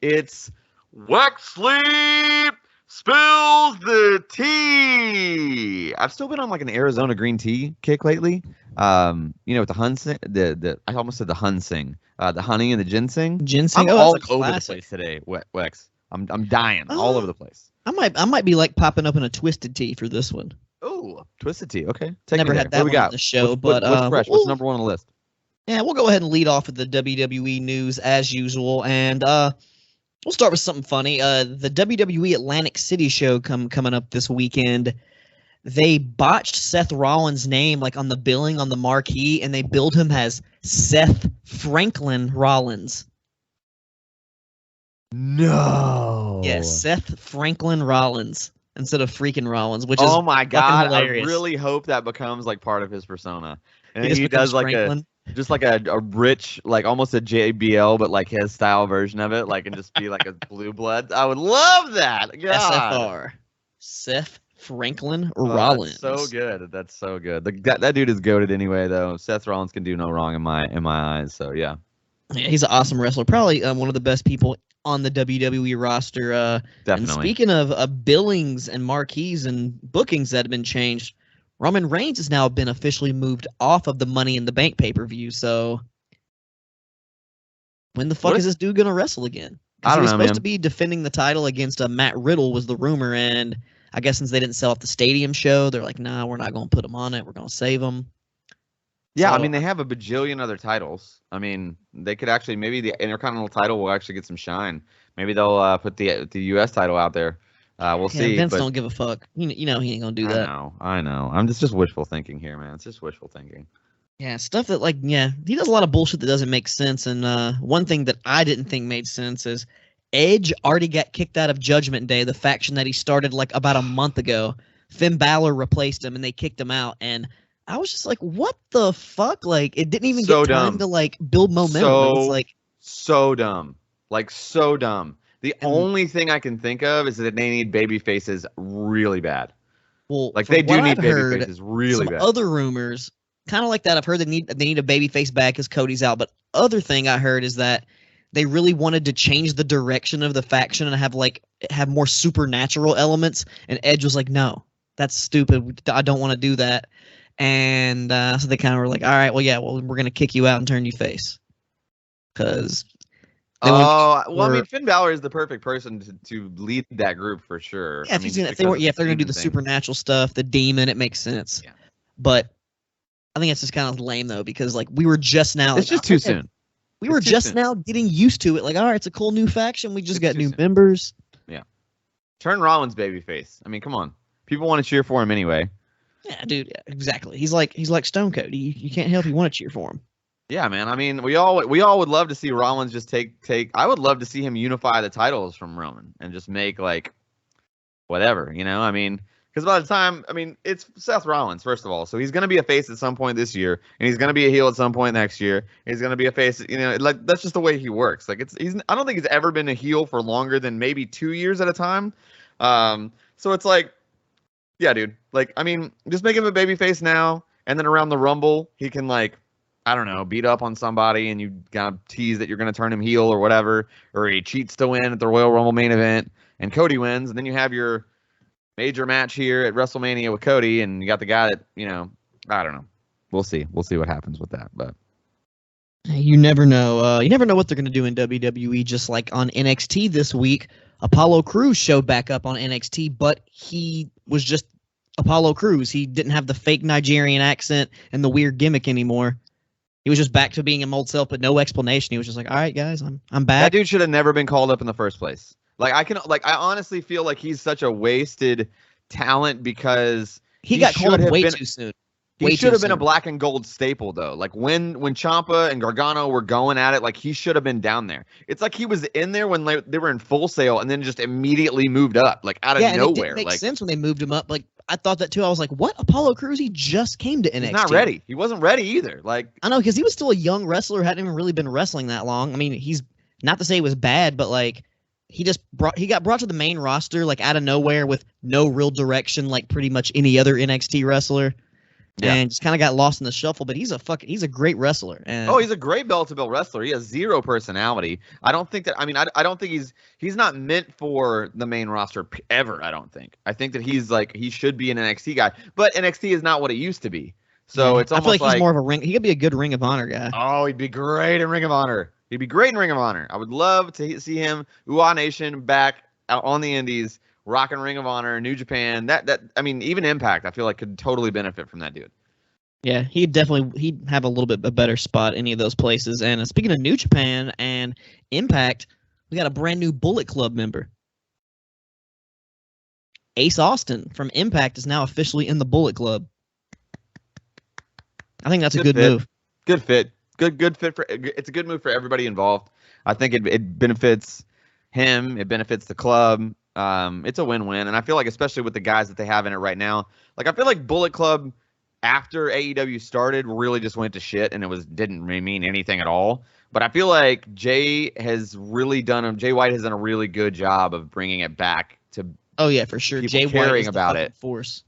It's Wax Sleep Spills the Tea. I've still been on like an Arizona green tea kick lately. With the Hunsing, I almost said the Hunsing, the honey and the ginseng. Ginseng, I'm all over the classic. place today, Wex. I'm dying all over the place. I might be like popping up in a twisted tea for this one. Oh, twisted tea. Okay, never had that one on the show, but what's fresh? What's number one on the list? Yeah, we'll go ahead and lead off with the WWE news as usual, and we'll start with something funny. The WWE Atlantic City show coming up this weekend. They botched Seth Rollins' name like on the billing on the marquee, and they billed him as Seth Franklin Rollins. No. Yes, Seth Franklin Rollins instead of freaking Rollins, which is oh my god! hilarious. I really hope that becomes like part of his persona, and he does like Franklin. a rich, like almost a JBL, but like his style version of it, like and just be like a blue blood. I would love that. God. SFR, Seth Franklin Rollins. That's so good. That's so good. That dude is goated anyway, though. Seth Rollins can do no wrong in my eyes. So yeah he's an awesome wrestler. Probably one of the best people on the WWE roster. Definitely. And speaking of billings and marquees and bookings that have been changed, Roman Reigns has now been officially moved off of the Money in the Bank pay-per-view. So when the fuck is this dude gonna wrestle again? I don't know, he was supposed man. to be defending the title against Matt Riddle was the rumor, and I guess since they didn't sell out the stadium show, they're like, nah, we're not gonna put him on it. We're gonna save him. Yeah, So, I mean, they have a bajillion other titles. I mean, they could actually, maybe the Intercontinental title will actually get some shine. Maybe they'll put the U.S. title out there. We'll see. Vince don't give a fuck. You know he ain't gonna do that. I know. I'm just wishful thinking here, man. It's just wishful thinking. Yeah, stuff that he does a lot of bullshit that doesn't make sense. And one thing that I didn't think made sense is Edge already got kicked out of Judgment Day, the faction that he started like about a month ago. Finn Balor replaced him, and they kicked him out. And I was just like, what the fuck? Like, it didn't even get time to like build momentum. It's like so dumb. Like so dumb. The only thing I can think of is that they need baby faces really bad. Well, like they do need baby faces really bad. Other rumors, kind of like that, I've heard they need a baby face back because Cody's out. But other thing I heard is that they really wanted to change the direction of the faction and have more supernatural elements. And Edge was like, no, that's stupid. I don't want to do that. And so they kind of were like, all right, we're going to kick you out and turn you face. Because I mean, Finn Balor is the perfect person to lead that group for sure. Yeah, if they're going to do the supernatural stuff, the demon, it makes sense. Yeah. But I think it's just kind of lame though, because like we were just now. It's just too soon. We were just now getting used to it. Like, all right, it's a cool new faction. We just got new members. Yeah. Turn Rollins babyface. I mean, come on. People want to cheer for him anyway. Yeah, dude. Yeah, exactly. He's like Stone Cold. You can't help you want to cheer for him. Yeah, man. I mean, we all would love to see Rollins just take. I would love to see him unify the titles from Roman and just make like whatever, you know. I mean, because by the time, I mean, it's Seth Rollins first of all, so he's gonna be a face at some point this year, and he's gonna be a heel at some point next year. He's gonna be a face, you know. Like that's just the way he works. Like I don't think he's ever been a heel for longer than maybe 2 years at a time. So it's like, yeah, dude. Like, I mean, just make him a babyface now, and then around the Rumble, he can like, I don't know, beat up on somebody, and you kind of tease that you're going to turn him heel or whatever, or he cheats to win at the Royal Rumble main event, and Cody wins, and then you have your major match here at WrestleMania with Cody, and you got the guy that, you know, I don't know. We'll see. We'll see what happens with that, but you never know. You never know what they're going to do in WWE. Just like on NXT this week, Apollo Crews showed back up on NXT, but he was just Apollo Crews. He didn't have the fake Nigerian accent and the weird gimmick anymore. He was just back to being him old self, but no explanation. He was just like, "All right, guys, I'm back." That dude should have never been called up in the first place. I honestly feel like he's such a wasted talent because he got called up way too soon. He should have been a black and gold staple though. Like when Ciampa and Gargano were going at it, like he should have been down there. It's like he was in there when they were in Full Sail and then just immediately moved up, like out of nowhere. It didn't make sense when they moved him up. Like I thought that too. I was like, what? Apollo Crews? He just came to NXT. He's not ready. He wasn't ready either. Like I know, because he was still a young wrestler, hadn't even really been wrestling that long. I mean, he's not to say it was bad, but like he got brought to the main roster like out of nowhere with no real direction, like pretty much any other NXT wrestler. Yeah. and just kind of got lost in the shuffle. But he's a great wrestler. And Oh, he's a great bell-to-bell wrestler. He has zero personality. I don't think that. I mean, I don't think he's not meant for the main roster ever. I don't think. I think that he should be an NXT guy, but NXT is not what it used to be. So it's I almost feel like he's more of a ring. He could be a good Ring of Honor guy. Oh, he'd be great in Ring of Honor. He'd be great in Ring of Honor. I would love to see him, UA Nation, back out on the Indies, rocking Ring of Honor, New Japan. I mean, even Impact, I feel like could totally benefit from that dude. Yeah, he'd have a little bit a better spot any of those places. And speaking of New Japan and Impact, we got a brand new Bullet Club member. Ace Austin from Impact is now officially in the Bullet Club. I think that's a good move. Good fit. Good fit it's a good move for everybody involved. I think it benefits him. It benefits the club. It's a win-win, and I feel like especially with the guys that they have in it right now, like I feel like Bullet Club after AEW started really just went to shit, and didn't mean anything at all. But I feel like Jay White has done a really good job of bringing it back to. Oh yeah, for sure. Jay White is about it. Force.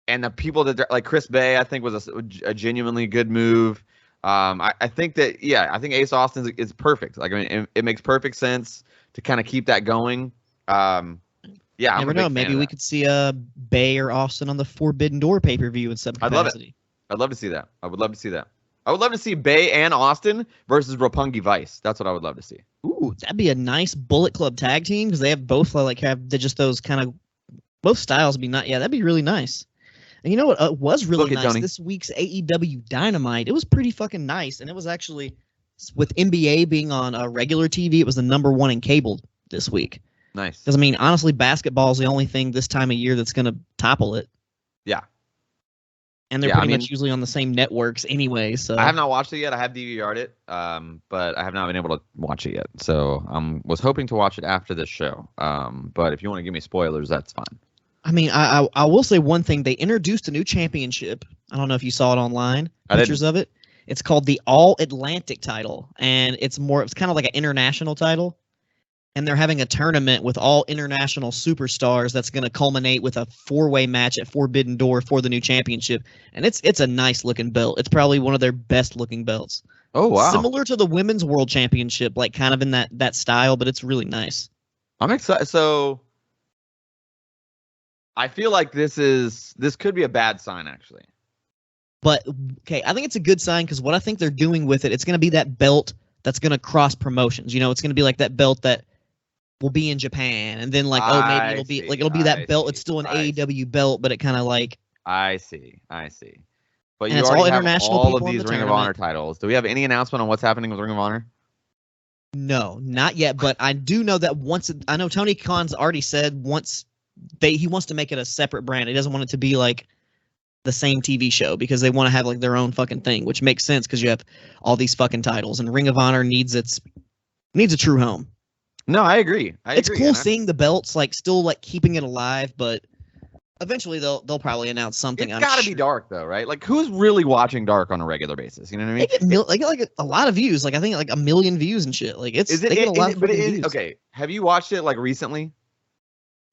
And the people that like Chris Bay, I think was a genuinely good move. I think that I think Ace Austin is perfect. Like I mean, it makes perfect sense to kind of keep that going. Yeah, never know. Maybe we could see Bay or Austin on the Forbidden Door pay-per-view in some capacity. I'd love to see that. I would love to see that. I would love to see Bay and Austin versus Roppongi Vice. That's what I would love to see. Ooh, that'd be a nice Bullet Club tag team because they have both just those kind of both styles. That'd be really nice. And you know what was really nice? This week's AEW Dynamite. It was pretty fucking nice, and it was actually with NBA being on regular TV. It was the #1 in cable this week. Nice. Because I mean, honestly, basketball is the only thing this time of year that's gonna topple it. Yeah. And they're pretty much usually on the same networks anyway. So I have not watched it yet. I have DVR'd it, but I have not been able to watch it yet. So I was hoping to watch it after this show. But if you want to give me spoilers, that's fine. I mean, I will say one thing. They introduced a new championship. I don't know if you saw it online. Pictures of it. It's called the All Atlantic title, and it's kind of like an international title. And they're having a tournament with all international superstars that's going to culminate with a 4-way match at Forbidden Door for the new championship. And it's a nice looking belt. It's probably one of their best looking belts. Oh wow! Similar to the Women's World Championship, like kind of in that style, but it's really nice. I'm excited. So I feel like this could be a bad sign, actually. But, okay, I think it's a good sign because what I think they're doing with it, it's going to be that belt that's going to cross promotions. You know, it's going to be like that belt that will be in Japan, and then maybe it'll be that belt. It's still an AEW belt, but it kind of like. I see. But and you it's already all international have all of people these Ring of Honor titles. Do we have any announcement on what's happening with Ring of Honor? No, not yet. But I do know that I know Tony Khan's already said he wants to make it a separate brand. He doesn't want it to be like the same TV show because they want to have like their own fucking thing, which makes sense because you have all these fucking titles, and Ring of Honor needs a true home. No, I agree. It's cool seeing the belts like still like keeping it alive, but eventually they'll probably announce something. It's got to be Dark though, right? Like who's really watching Dark on a regular basis? You know what I mean? They get like a lot of views. Like I think like 1 million views and shit. Like they get a lot of views. Okay, have you watched it like recently?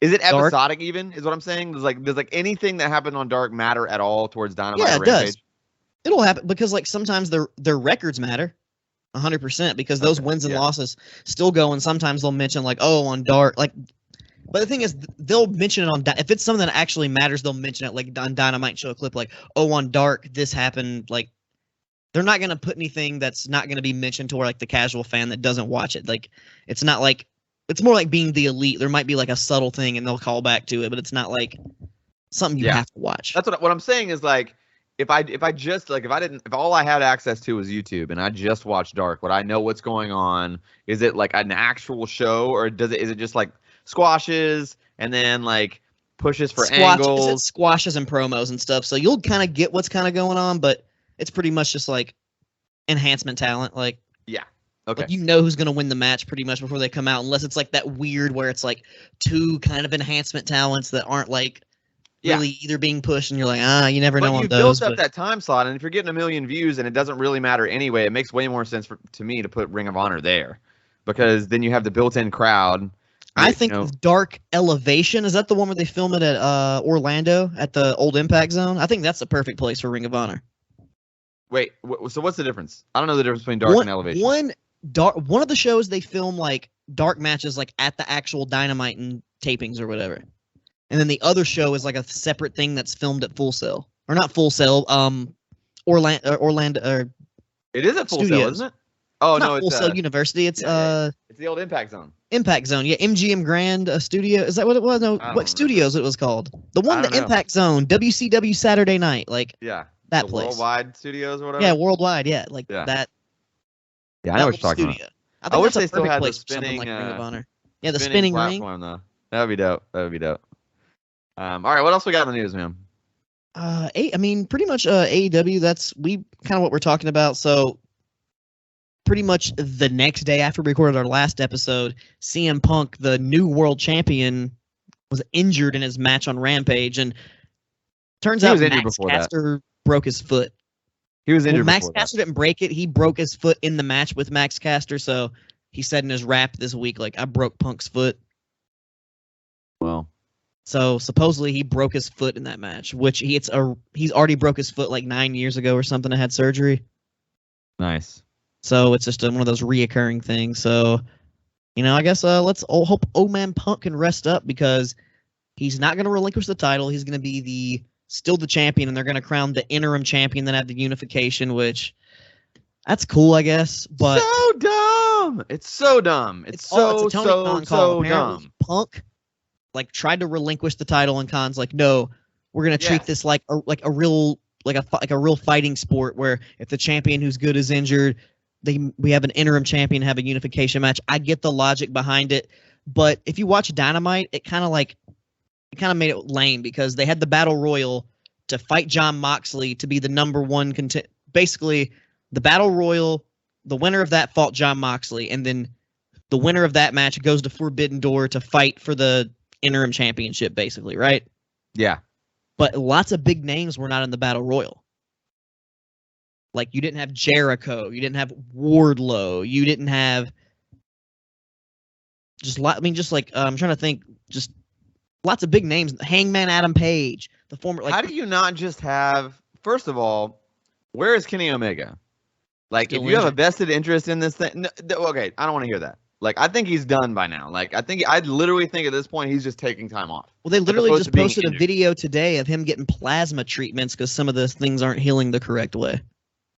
Is it episodic Dark? Even is what I'm saying. Does like anything that happened on Dark matter at all towards Dynamite? Yeah, it does. It'll happen because like sometimes their records matter. 100% because those wins and losses still go, and sometimes they'll mention like on Dark like. But the thing is, they'll mention it if it's something that actually matters, they'll mention it like on Dynamite, show a clip like on Dark this happened. Like they're not gonna put anything that's not gonna be mentioned to where like the casual fan that doesn't watch it. Like it's not like. It's more like being the elite. There might be like a subtle thing and they'll call back to it, but it's not like something you have to watch. That's what I'm saying is like if all I had access to was YouTube and I just watched Dark, would I know what's going on? Is it like an actual show or is it just like squashes and then like pushes for angles? It's squashes and promos and stuff. So you'll kind of get what's kind of going on, but it's pretty much just like enhancement talent. Like okay. Like you know who's going to win the match pretty much before they come out, unless it's like that weird where it's like two kind of enhancement talents that aren't like really either being pushed, and you're like, you never know on those. But you built up that time slot, and if you're getting 1 million views and it doesn't really matter anyway, it makes way more sense to me to put Ring of Honor there because then you have the built-in crowd. I think Dark Elevation, is that the one where they film it at Orlando at the old Impact Zone? I think that's the perfect place for Ring of Honor. Wait, so what's the difference? I don't know the difference between Dark and Elevation. One of the shows they film like dark matches like at the actual Dynamite and tapings or whatever. And then the other show is like a separate thing that's filmed at Full Sail. Or not Full Sail, Orlando. It is at Full Sail, isn't it? Oh, it's no, not Full Sail University. It's it's the old Impact Zone. Impact Zone, yeah. MGM Grand Studio. Is that what it was? No, what studios it was called? The one, the Impact Zone, WCW Saturday Night, like that place. Worldwide Studios or whatever. Yeah, Worldwide, that. Yeah, I know what you're talking about. I wish they still had the spinning like Ring of Honor. Yeah, the spinning platform, ring. Though. That would be dope. All right, what else we got in the news, man? I mean, pretty much AEW. That's kind of what we're talking about. So, pretty much the next day after we recorded our last episode, CM Punk, the new world champion, was injured in his match on Rampage, and turns out Max Caster broke his foot. He was injured. Max Caster didn't break it. He broke his foot in the match with Max Caster. So he said in his rap this week, like, I broke Punk's foot. Well. So supposedly he broke his foot in that match, which he's already broke his foot like 9 years ago or something. And had surgery. Nice. So it's just one of those reoccurring things. So, I guess let's hope Old Man Punk can rest up because he's not going to relinquish the title. He's going to be still the champion, and they're going to crown the interim champion, then have the unification, which that's cool, I guess. But so dumb. It's so dumb. It's so dumb. Punk tried to relinquish the title, and Khan's like, no, we're going to treat this like a real fighting sport where if the champion who's good is injured, we have an interim champion, have a unification match. I get the logic behind it, but if you watch Dynamite, it kind of made it lame because they had the Battle Royal to fight Jon Moxley to be the number one basically, the Battle Royal, the winner of that fought Jon Moxley, and then the winner of that match goes to Forbidden Door to fight for the interim championship, basically, right? Yeah. But lots of big names were not in the Battle Royal. Like, you didn't have Jericho, you didn't have Wardlow, you didn't have I'm trying to think, just lots of big names. Hangman Adam Page, the former. How do you not just have? First of all, where is Kenny Omega? Like, if you have a vested interest in this thing, okay, I don't want to hear that. Like, I think he's done by now. Like, I literally think at this point he's just taking time off. Well, they literally just posted a video today of him getting plasma treatments because some of those things aren't healing the correct way.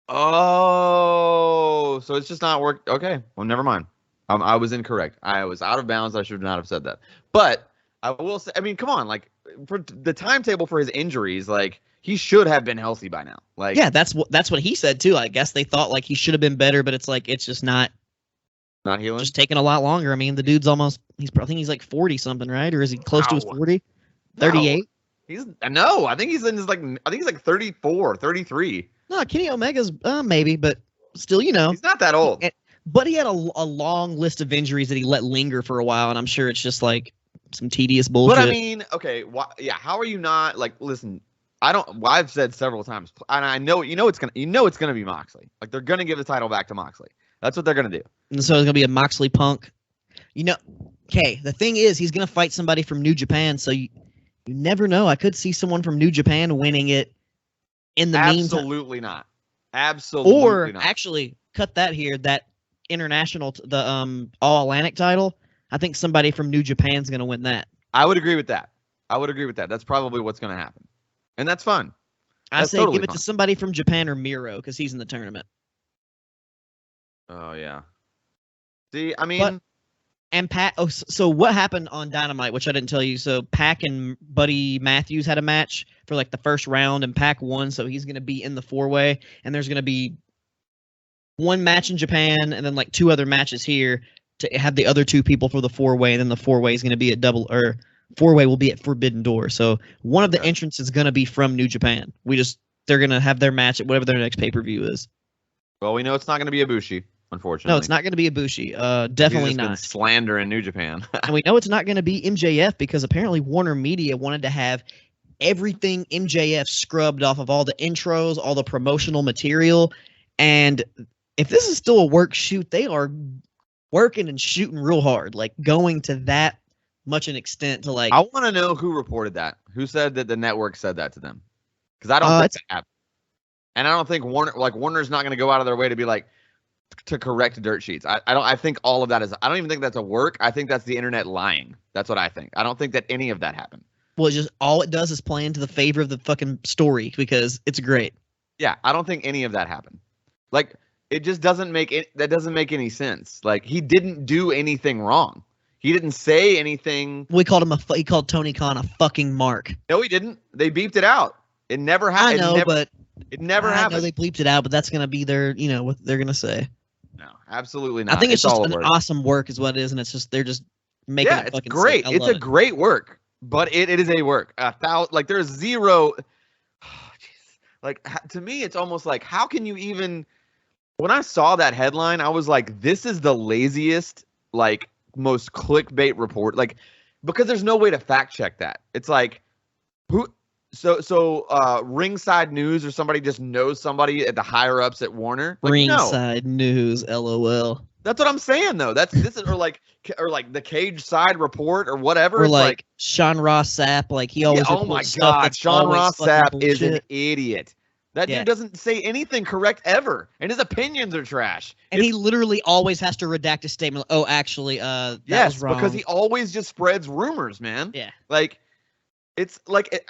Oh, so it's just not worked. Okay, well, never mind. I was incorrect. I was out of bounds. I should not have said that. But I will say, I mean, come on, like, for the timetable for his injuries, like, he should have been healthy by now. Like, yeah, that's what he said too. I guess they thought like he should have been better, but it's like it's just not healing. Just taking a lot longer. I mean, the dude's I think he's like 40 something, right? Or is he close to his 40? 38? I think he's in his I think he's like 34, 33. No, Kenny Omega's maybe, but still, he's not that old. But he had a long list of injuries that he let linger for a while, and I'm sure it's just like some tedious bullshit. But I mean, okay, how are you not like? Listen, I've said several times, and I know it's gonna be Moxley. Like, they're gonna give the title back to Moxley. That's what they're gonna do. And so it's gonna be a Moxley Punk. Okay. The thing is, he's gonna fight somebody from New Japan, so you never know. I could see someone from New Japan winning it. In the meantime, absolutely not. Absolutely or not. Actually, cut that here. That international, the All Atlantic title. I think somebody from New Japan's gonna win that. I would agree with that. That's probably what's gonna happen, and that's fun. I say give it to somebody from Japan or Miro because he's in the tournament. Oh yeah. See, I mean, so what happened on Dynamite, which I didn't tell you? So Pac and Buddy Matthews had a match for like the first round, and Pac won, so he's gonna be in the 4-way, and there's gonna be one match in Japan, and then like 2 other matches here to have the other 2 people for the 4-way, and then the 4-way is gonna be at 4-way will be at Forbidden Door. So one of the entrants is gonna be from New Japan. They're gonna have their match at whatever their next pay-per-view is. Well, we know it's not gonna be Ibushi. Unfortunately. No, it's not going to be Ibushi. Definitely not. Slander in New Japan. And we know it's not going to be MJF because apparently Warner Media wanted to have everything MJF scrubbed off of all the intros, all the promotional material. And if this is still a work shoot, they are working and shooting real hard, like going to that much an extent to like. I want to know who reported that. Who said that the network said that to them? Because I don't think that happened. And I don't think Warner's not going to go out of their way to be like to correct dirt sheets. I think all of that is. I don't even think that's a work. I think that's the internet lying. That's what I think. I don't think that any of that happened. Well, it's just all it does is play into the favor of the fucking story because it's great. Yeah, I don't think any of that happened. Like, it just doesn't make it. That doesn't make any sense. Like, he didn't do anything wrong. He didn't say anything. We called him he called Tony Khan a fucking mark. No, he didn't. They beeped it out. It never happened. I know, but it never happened. I know they bleeped it out, but that's gonna be their, what they're gonna say. No, absolutely not. I think it's just an awesome work, is what it is, and it's just they're just making it fucking great. Sick. It's a great work, but it is a work. Like there's zero. Like to me, it's almost like how can you even? When I saw that headline, I was like, this is the laziest, like most clickbait report. Like because there's no way to fact check that. It's like who. So Ringside News or somebody just knows somebody at the higher ups at Warner. Like, Ringside News, LOL. That's what I'm saying though. This is or like the Cage Side Report or whatever. Or like Sean Ross Sapp, like he always. Oh my God, Sean Ross Sapp is an idiot. That dude doesn't say anything correct ever, and his opinions are trash. And he literally always has to redact a statement. Oh, actually, that was wrong. Because he always just spreads rumors, man. Yeah, like. It's like,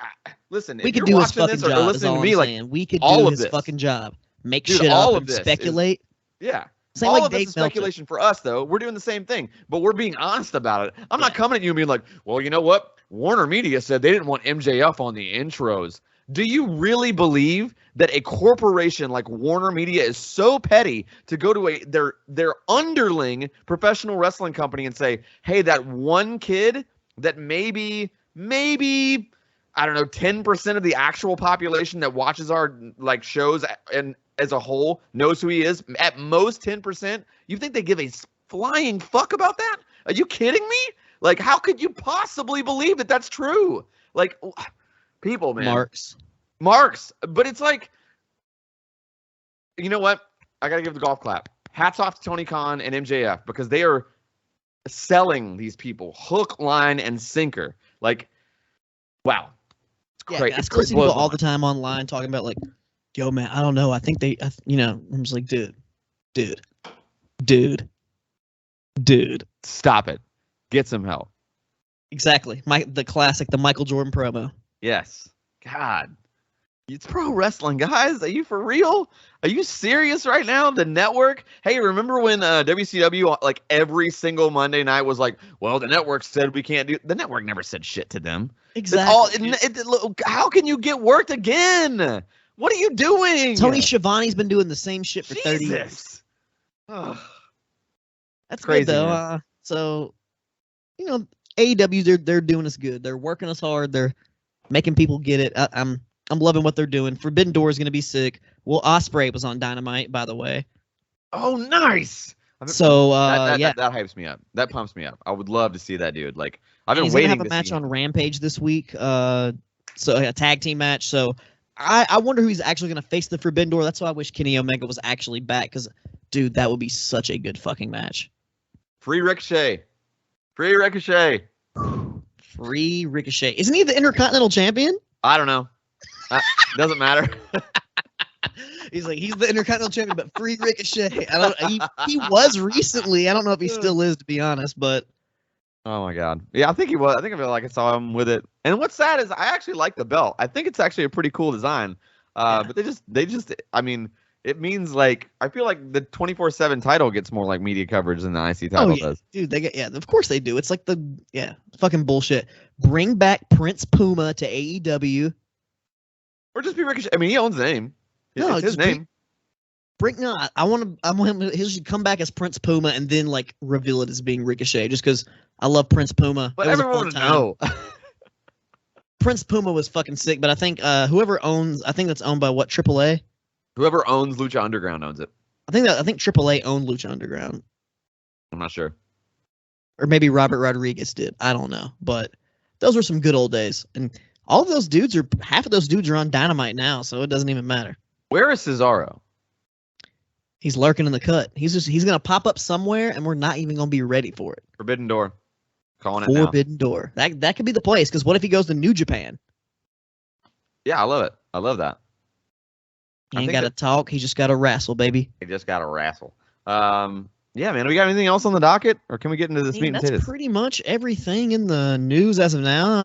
listen, we could do his fucking job. Listening to me, like we could do his fucking job. Make shit up and speculate. Yeah. Same all like of this is speculation for us, though. We're doing the same thing, but we're being honest about it. I'm not coming at you and being like, well, you know what? Warner Media said they didn't want MJF on the intros. Do you really believe that a corporation like Warner Media is so petty to go to their underling professional wrestling company and say, hey, that one kid that maybe I don't know 10% of the actual population that watches our like shows and as a whole knows who he is, at most 10%, you think they give a flying fuck about that? Are you kidding me? Like how could you possibly believe that that's true? Like people, man. Marks. But it's like, you know what? I got to give the golf clap. Hats off to Tony Khan and MJF because they are selling these people hook, line, and sinker. Like, wow. It's great. I still see people all the time online talking about like, yo, man, I don't know. I think they, I'm just like, dude. Stop it. Get some help. Exactly. The classic, the Michael Jordan promo. Yes. God. It's pro wrestling, guys. Are you for real? Are you serious right now? The network? Hey, remember when WCW like every single Monday night was like, well, the network said we can't do. The network never said shit to them. Exactly. How can you get worked again? What are you doing? Tony Schiavone's been doing the same shit for 30 years. That's crazy, good though. So, AEW they're doing us good. They're working us hard. They're making people get it. I'm loving what they're doing. Forbidden Door is going to be sick. Well, Ospreay was on Dynamite, by the way. Oh, nice. So, that hypes me up. That pumps me up. I would love to see that dude. Like, I've been waiting to see him. He's going to have a match on Rampage this week. So a tag team match. So I wonder who he's actually going to face the Forbidden Door. That's why I wish Kenny Omega was actually back because, dude, that would be such a good fucking match. Free Ricochet. Isn't he the Intercontinental Champion? I don't know. Doesn't matter. He's the Intercontinental Champion, but free Ricochet. He was recently. I don't know if he still is, to be honest, but. Oh my God. Yeah, I think he was. I feel like I saw him with it. And what's sad is I actually like the belt. I think it's actually a pretty cool design. But they just I mean, it means like I feel like the 24/7 title gets more like media coverage than the IC title does. Dude, of course they do. It's like fucking bullshit. Bring back Prince Puma to AEW. Or just be Ricochet. I mean, he owns the name. It's his name. I want him. He should come back as Prince Puma and then like reveal it as being Ricochet, just because I love Prince Puma. But everyone would know. Prince Puma was fucking sick, but I think whoever owns, I think that's owned by what, AAA. Whoever owns Lucha Underground owns it. I think AAA owned Lucha Underground. I'm not sure. Or maybe Robert Rodriguez did. I don't know, but those were some good old days. And all of those dudes half of those dudes are on Dynamite now, so it doesn't even matter. Where is Cesaro? He's lurking in the cut. He's gonna pop up somewhere, and we're not even gonna be ready for it. Forbidden Door. Calling it now. Forbidden Door. That could be the place. Because what if he goes to New Japan? Yeah, I love it. I love that. He ain't got to talk. He just got to wrestle, baby. He just got to wrestle. Yeah, man. We got anything else on the docket, or can we get into this meat and potatoes? That's pretty much everything in the news as of now.